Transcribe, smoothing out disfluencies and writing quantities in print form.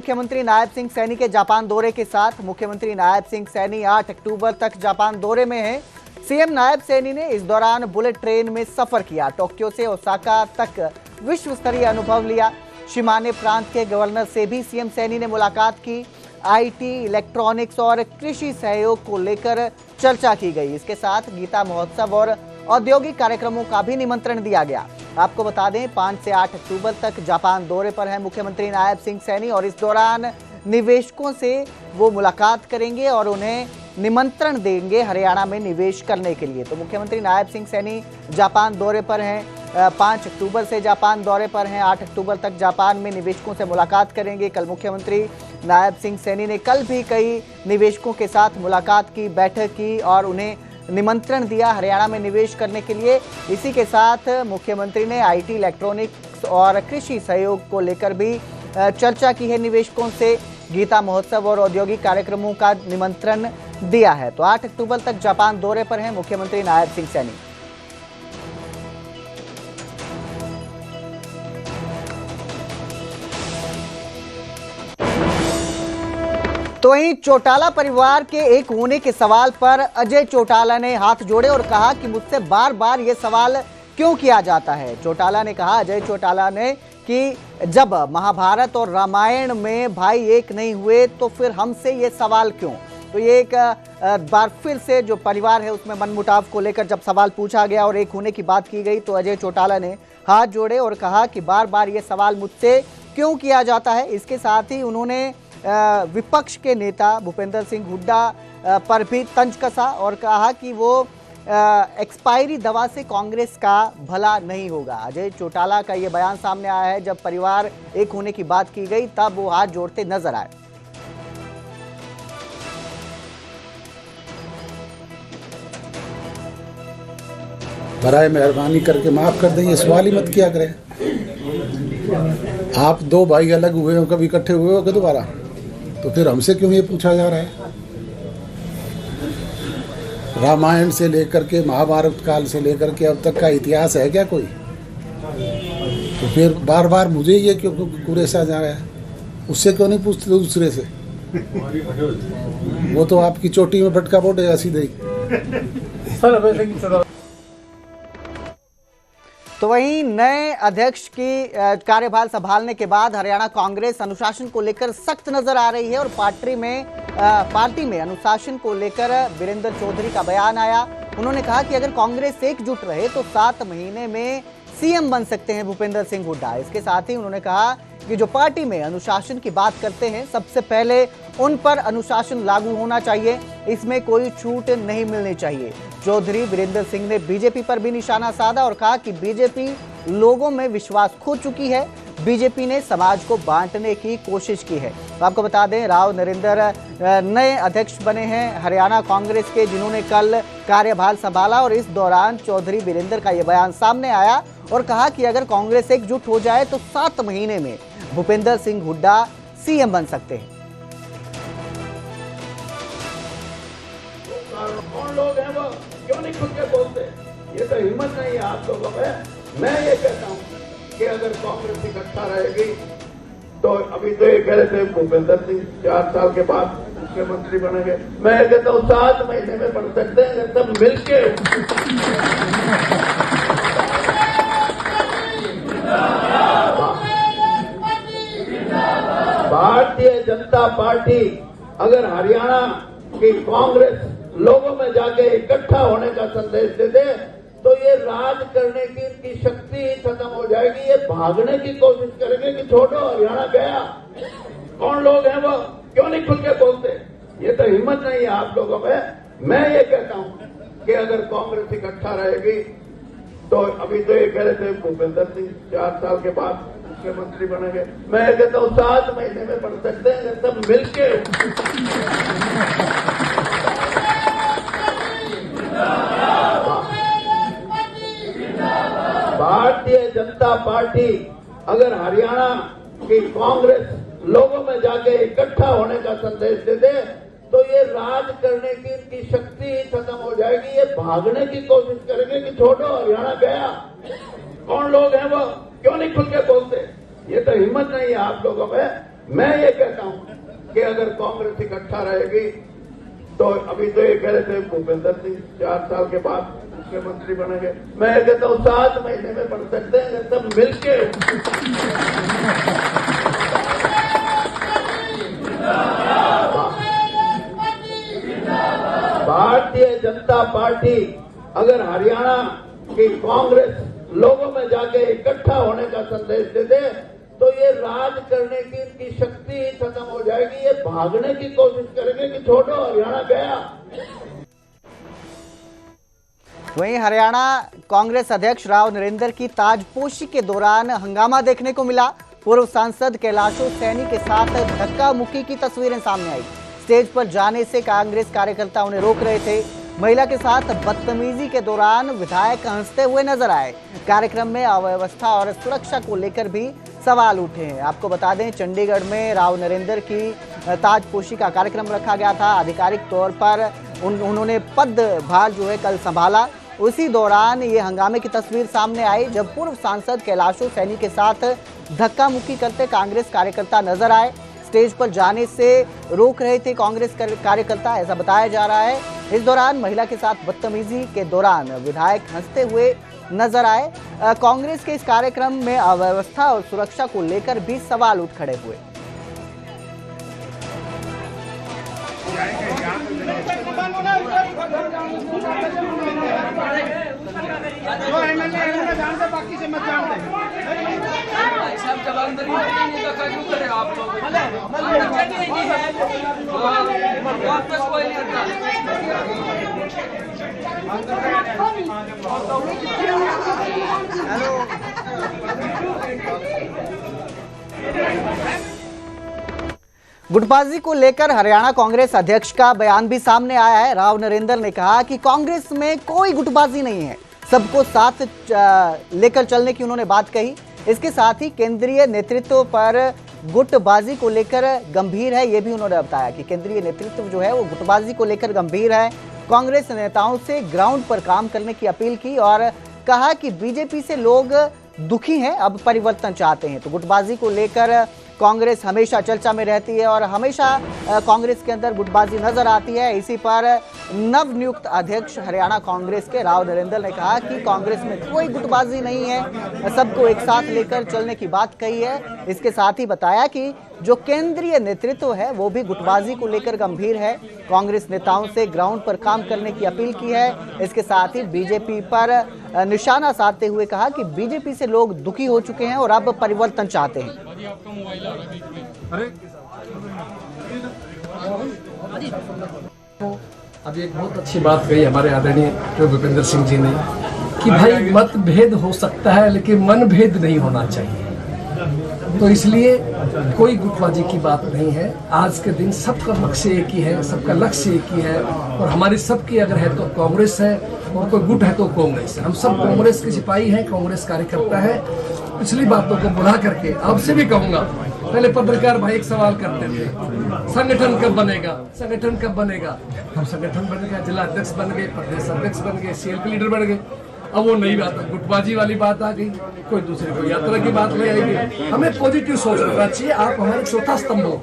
मुख्यमंत्री नायब सिंह सैनी के जापान दौरे के साथ मुख्यमंत्री नायब सिंह सैनी 8 अक्टूबर तक जापान दौरे में हैं। सीएम नायब सैनी ने इस दौरान बुलेट ट्रेन में सफर किया। टोक्यो से ओसाका तक विश्व स्तरीय अनुभव लिया। शिमाने प्रांत के गवर्नर से भी सीएम सैनी ने मुलाकात की। आईटी, इलेक्ट्रॉनिक्स और कृषि सहयोग को लेकर चर्चा की गई। इसके साथ गीता महोत्सव और औद्योगिक कार्यक्रमों का भी निमंत्रण दिया गया। आपको बता दें 5 से 8 अक्टूबर तक जापान दौरे पर हैं मुख्यमंत्री नायब सिंह सैनी और इस दौरान निवेशकों से वो मुलाकात करेंगे और उन्हें निमंत्रण देंगे हरियाणा में निवेश करने के लिए। तो मुख्यमंत्री नायब सिंह सैनी जापान दौरे पर हैं। 5 अक्टूबर से जापान दौरे पर हैं। 8 अक्टूबर तक जापान में निवेशकों से मुलाकात करेंगे। कल मुख्यमंत्री नायब सिंह सैनी ने कल भी कई निवेशकों के साथ मुलाकात की, बैठक की और उन्हें निमंत्रण दिया हरियाणा में निवेश करने के लिए। इसी के साथ मुख्यमंत्री ने आईटी, इलेक्ट्रॉनिक्स और कृषि सहयोग को लेकर भी चर्चा की है निवेशकों से। गीता महोत्सव और औद्योगिक कार्यक्रमों का निमंत्रण दिया है। तो 8 अक्टूबर तक जापान दौरे पर हैं मुख्यमंत्री नायब सिंह सैनी। तो वहीं चौटाला परिवार के एक होने के सवाल पर अजय चौटाला ने हाथ जोड़े और कहा कि मुझसे बार बार ये सवाल क्यों किया जाता है। चौटाला ने कहा, अजय चौटाला ने, कि जब महाभारत और रामायण में भाई एक नहीं हुए तो फिर हमसे ये सवाल क्यों। तो ये एक बार फिर से जो परिवार है उसमें मनमुटाव को लेकर जब सवाल पूछा गया और एक होने की बात की गई तो अजय चौटाला ने हाथ जोड़े और कहा कि बार बार ये सवाल मुझसे क्यों किया जाता है। इसके साथ ही उन्होंने विपक्ष के नेता भूपेंद्र सिंह हुड्डा पर भी तंज कसा और कहा कि वो एक्सपायरी दवा से कांग्रेस का भला नहीं होगा। अजय चौटाला का ये बयान सामने आया है जब परिवार एक होने की बात की गई, तब वो हाथ जोड़ते नजर आए। बराए मेहरबानी करके माफ कर दें, ये सवाल ही मत किया करें। आप दो भाई अलग हुए हो, कभी इकट्ठे हुए हो कि दोबारा, तो फिर हमसे क्यों ये पूछा जा रहा है। रामायण से लेकर के महाभारत काल से लेकर के अब तक का इतिहास है क्या कोई, तो फिर बार बार मुझे ये क्यों कुरेसा जा रहा है। उससे क्यों नहीं पूछते दूसरे से, वो तो आपकी चोटी में फटका बोलेगा सीधे ही। तो वहीं नए अध्यक्ष की कार्यभार संभालने के बाद हरियाणा कांग्रेस अनुशासन को लेकर सख्त नजर आ रही है और पार्टी में अनुशासन को लेकर वीरेंद्र चौधरी का बयान आया। उन्होंने कहा कि अगर कांग्रेस एकजुट रहे तो 7 महीने में सीएम बन सकते हैं भूपेंद्र सिंह हुड्डा। इसके साथ ही उन्होंने कहा कि जो पार्टी में अनुशासन की बात करते हैं सबसे पहले उन पर अनुशासन लागू होना चाहिए, इसमें कोई छूट नहीं मिलनी चाहिए। चौधरी वीरेंद्र सिंह ने बीजेपी पर भी निशाना साधा और कहा कि बीजेपी लोगों में विश्वास खो चुकी है, बीजेपी ने समाज को बांटने की कोशिश की है। तो आपको बता दें राव नरेंद्र नए अध्यक्ष बने हैं हरियाणा कांग्रेस के, जिन्होंने कल कार्यभार संभाला और इस दौरान चौधरी वीरेंद्र का यह बयान सामने आया और कहा कि अगर कांग्रेस एकजुट हो जाए तो 7 महीने में भूपेंद्र सिंह हुड्डा सीएम बन सकते हैं। कौन लोग हैं वो, क्यों नहीं खुद के बोलते, ये तो हिम्मत नहीं है आप लोगों में। मैं ये कहता हूँ कि अगर कांग्रेस इकट्ठा रहेगी तो अभी तो ये कह रहे थे भूपेंद्र सिंह 4 साल के बाद मुख्यमंत्री बनेंगे, मैं कहता हूँ 7 महीने में बन सकते हैं सब मिलके। भारतीय जनता पार्टी अगर हरियाणा की कांग्रेस लोगों में जाके इकट्ठा होने का संदेश दे दे तो ये राज करने की इनकी शक्ति ही खत्म हो जाएगी। ये भागने की कोशिश करेंगे कि छोड़ो हरियाणा गया। कौन लोग हैं वो, क्यों नहीं खुल के बोलते, ये तो हिम्मत नहीं है आप लोगों में। मैं ये कहता हूँ कि अगर कांग्रेस इकट्ठा रहेगी तो अभी तो ये कह रहे थे भूपेंद्र सिंह 4 साल के बाद मुख्यमंत्री बनेंगे, मैं कहता हूँ 7 महीने में बन सकते हैं सब मिलके। भारतीय जनता पार्टी अगर हरियाणा की कांग्रेस लोगों में जाके इकट्ठा होने का संदेश दे दे तो ये राज करने की इनकी शक्ति ही खत्म हो जाएगी। ये भागने की कोशिश करेंगे कि छोड़ो हरियाणा गया। कौन लोग हैं वो, क्यों नहीं खुल के बोलते, ये तो हिम्मत नहीं है आप लोगों में। मैं ये कहता हूं कि अगर कांग्रेस इकट्ठा रहेगी तो अभी तो ये कह रहे थे भूपेंद्र सिंह 4 साल के बाद मुख्यमंत्री बनेंगे, मैं ये कहता हूं 7 महीने में बन सकते हैं सब मिलके। भारतीय जनता पार्टी अगर हरियाणा की कांग्रेस लोगों में जाके इकट्ठा होने का संदेश दे दे तो ये राज करने की इनकी शक्ति ही खत्म हो जाएगी। ये भागने की कोशिश करेंगे कि छोड़ो हरियाणा गया। वहीं हरियाणा कांग्रेस अध्यक्ष राव नरेंद्र की ताजपोशी के दौरान हंगामा देखने को मिला। पूर्व सांसद कैलाशो सैनी के साथ धक्का मुक्की की तस्वीरें सामने आई। स्टेज पर जाने से कांग्रेस कार्यकर्ता उन्हें रोक रहे थे। महिला के साथ बदतमीजी के दौरान विधायक हंसते हुए नजर आए। कार्यक्रम में अव्यवस्था और सुरक्षा को लेकर भी सवाल उठे हैं। आपको बता दें, चंडीगढ़ में राव नरेंद्र की ताजपोशी का कार्यक्रम रखा गया था। आधिकारिक तौर पर उन्होंने पदभार जो है कल संभाला। उसी दौरान ये हंगामे की तस्वीर सामने आई जब पूर्व सांसद कैलाशो सैनी के साथ धक्का मुक्की करते कांग्रेस कार्यकर्ता नजर आए। स्टेज पर जाने से रोक रहे थे कांग्रेस कार्यकर्ता, ऐसा बताया जा रहा है। इस दौरान महिला के साथ बदतमीजी के दौरान विधायक हंसते हुए नजर आए। कांग्रेस के इस कार्यक्रम में अव्यवस्था और सुरक्षा को लेकर भी सवाल उठ खड़े हुए। बाकी से मत जानते आप लोग गुटबाजी को लेकर हरियाणा कांग्रेस अध्यक्ष का बयान भी सामने आया है। राव नरेंद्र ने कहा कि कांग्रेस में कोई गुटबाजी नहीं है, सबको साथ लेकर चलने की उन्होंने बात कही। इसके साथ ही केंद्रीय नेतृत्व पर गुटबाजी को लेकर गंभीर है, ये भी उन्होंने बताया कि केंद्रीय नेतृत्व जो है वो गुटबाजी को लेकर गंभीर है। कांग्रेस नेताओं से ग्राउंड पर काम करने की अपील की और कहा कि बीजेपी से लोग दुखी हैं, अब परिवर्तन चाहते हैं। तो गुटबाजी को लेकर कांग्रेस हमेशा चर्चा में रहती है और हमेशा कांग्रेस के अंदर गुटबाजी नजर आती है। इसी पर नवनियुक्त अध्यक्ष हरियाणा कांग्रेस के राव नरेंद्र ने कहा कि कांग्रेस में कोई गुटबाजी नहीं है, सबको एक साथ लेकर चलने की बात कही है। इसके साथ ही बताया कि जो केंद्रीय नेतृत्व है वो भी गुटबाजी को लेकर गंभीर है। कांग्रेस नेताओं से ग्राउंड पर काम करने की अपील की है। इसके साथ ही बीजेपी पर निशाना साधते हुए कहा कि बीजेपी से लोग दुखी हो चुके हैं और अब परिवर्तन चाहते हैं। अभी एक बहुत अच्छी बात कही हमारे आदरणीय भूपेंद्र सिंह जी ने कि भाई मतभेद हो सकता है लेकिन मनभेद नहीं होना चाहिए। तो इसलिए कोई गुटबाजी की बात नहीं है। आज के दिन सबका लक्ष्य एक ही है, सबका लक्ष्य एक ही है और हमारी सबकी अगर है तो कांग्रेस है और कोई गुट है तो कांग्रेस है। हम सब कांग्रेस के सिपाही हैं, कांग्रेस कार्यकर्ता है। पिछली बातों को बुला करके आपसे भी कहूंगा, पहले पत्रकार भाई एक सवाल करते थे, संगठन कब बनेगा, संगठन कब बनेगा। हम संगठन बन गया, जिला अध्यक्ष बन गए, प्रदेश अध्यक्ष बन गए, सीएल लीडर बन गए। अब वो नई बात है, गुटबाजी वाली बात आ गई, कोई दूसरी कोई यात्रा की बात ले आएगी। हमें पॉजिटिव सोच रखना चाहिए। आप हमारे चौथा स्तंभ हो।